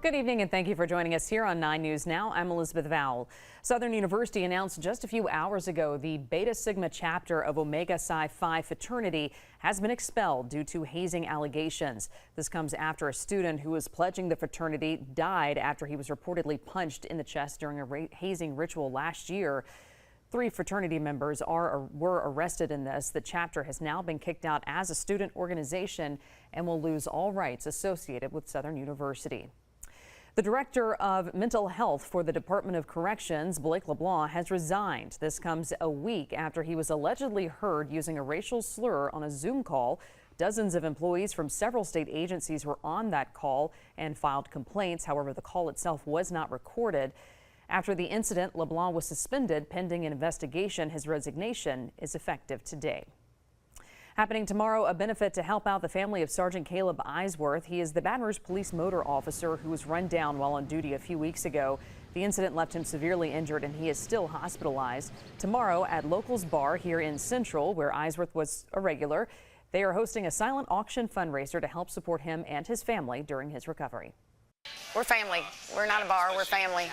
Good evening and thank you for joining us here on 9 News Now. I'm Elizabeth Vowell. Southern University announced just a few hours ago the Beta Sigma chapter of Omega Psi Phi fraternity has been expelled due to hazing allegations. This comes after a student who was pledging the fraternity died after he was reportedly punched in the chest during a hazing ritual last year. 3 fraternity members were arrested in this. The chapter has now been kicked out as a student organization and will lose all rights associated with Southern University. The director of mental health for the Department of Corrections, Blake LeBlanc, has resigned. This comes a week after he was allegedly heard using a racial slur on a Zoom call. Dozens of employees from several state agencies were on that call and filed complaints. However, the call itself was not recorded. After the incident, LeBlanc was suspended pending an investigation. His resignation is effective today. Happening tomorrow, a benefit to help out the family of Sergeant Caleb Eisworth. He is the Baton Rouge police motor officer who was run down while on duty a few weeks ago. The incident left him severely injured and he is still hospitalized. Tomorrow at Locals Bar here in Central, where Eisworth was a regular, they are hosting a silent auction fundraiser to help support him and his family during his recovery. We're family. We're not a bar. We're family.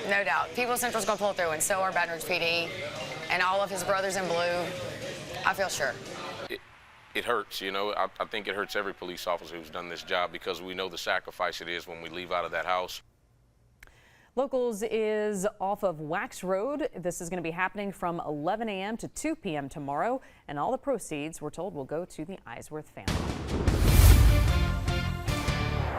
No doubt. People's Central's going to pull through, and so are Baton Rouge PD and all of his brothers in blue. I feel sure. It hurts, you know. I think it hurts every police officer who's done this job because we know the sacrifice it is when we leave out of that house. Locals is off of Wax Road. This is going to be happening from 11 a.m. to 2 p.m. tomorrow, and all the proceeds, we're told, will go to the Eisworth family.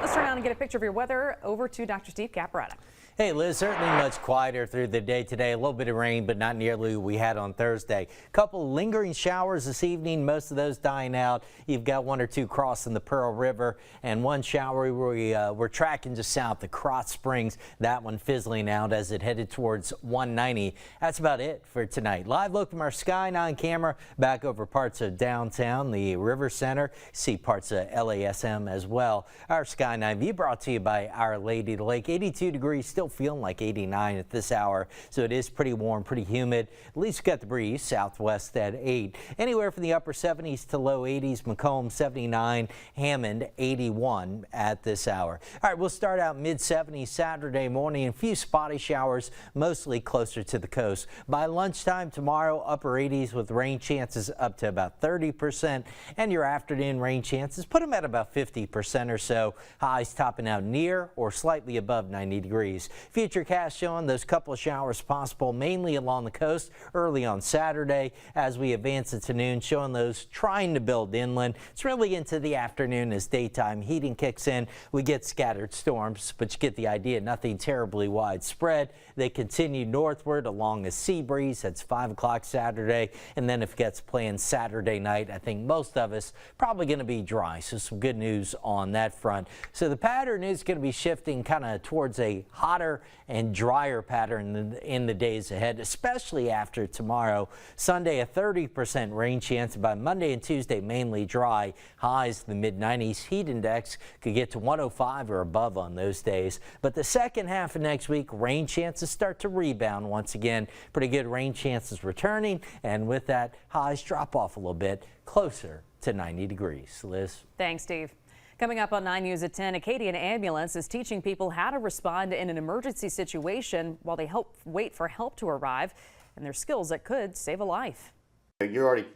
Let's turn around and get a picture of your weather. Over to Dr. Steve Caparetta. Hey Liz, certainly much quieter through the day today. A little bit of rain, but not nearly what we had on Thursday. Couple lingering showers this evening, most of those dying out. You've got 1 or 2 crossing the Pearl River, and one shower we're tracking just south of Krotz Springs. That one fizzling out as it headed towards 190. That's about it for tonight. Live look from our Sky 9 camera back over parts of downtown, the River Center. See parts of LASM as well. Our Sky 9 view brought to you by Our Lady of the Lake. 82 degrees, still feeling like 89 at this hour, so it is pretty warm, pretty humid. At least we got the breeze southwest at 8. Anywhere from the upper 70s to low 80s. Macomb 79, Hammond 81 at this hour. All right, we'll start out mid 70s Saturday morning. A few spotty showers, mostly closer to the coast. By lunchtime tomorrow, upper 80s with rain chances up to about 30%, and your afternoon rain chances put them at about 50% or so. Highs topping out near or slightly above 90 degrees. Futurecast showing those couple of showers possible mainly along the coast early on Saturday. As we advance into noon, showing those trying to build inland. It's really into the afternoon as daytime heating kicks in. We get scattered storms, but you get the idea. Nothing terribly widespread. They continue northward along a sea breeze. That's 5 o'clock Saturday, and then if it gets planned Saturday night, I think most of us probably going to be dry. So some good news on that front. So the pattern is going to be shifting kind of towards a hotter and drier pattern in the days ahead, especially after tomorrow. Sunday, a 30% rain chance. By Monday and Tuesday, mainly dry. Highs in the mid-90s. Heat index could get to 105 or above on those days. But the second half of next week, rain chances start to rebound once again. Pretty good rain chances returning, and with that, highs drop off a little bit, closer to 90 degrees. Liz? Thanks, Steve. Coming up on 9 News at 10, Acadian Ambulance is teaching people how to respond in an emergency situation while they wait for help to arrive, and their skills that could save a life. You're already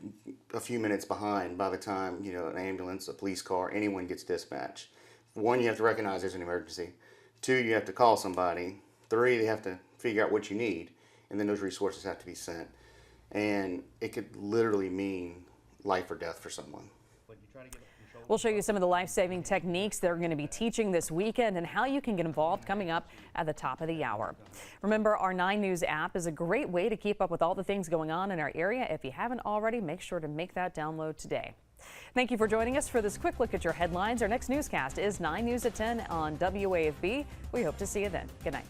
a few minutes behind by the time, an ambulance, a police car, anyone gets dispatched. 1, you have to recognize there's an emergency. 2, you have to call somebody. 3, they have to figure out what you need, and then those resources have to be sent. And it could literally mean life or death for someone. We'll show you some of the life-saving techniques they're going to be teaching this weekend and how you can get involved coming up at the top of the hour. Remember, our 9 News app is a great way to keep up with all the things going on in our area. If you haven't already, make sure to make that download today. Thank you for joining us for this quick look at your headlines. Our next newscast is 9 News at 10 on WAFB. We hope to see you then. Good night.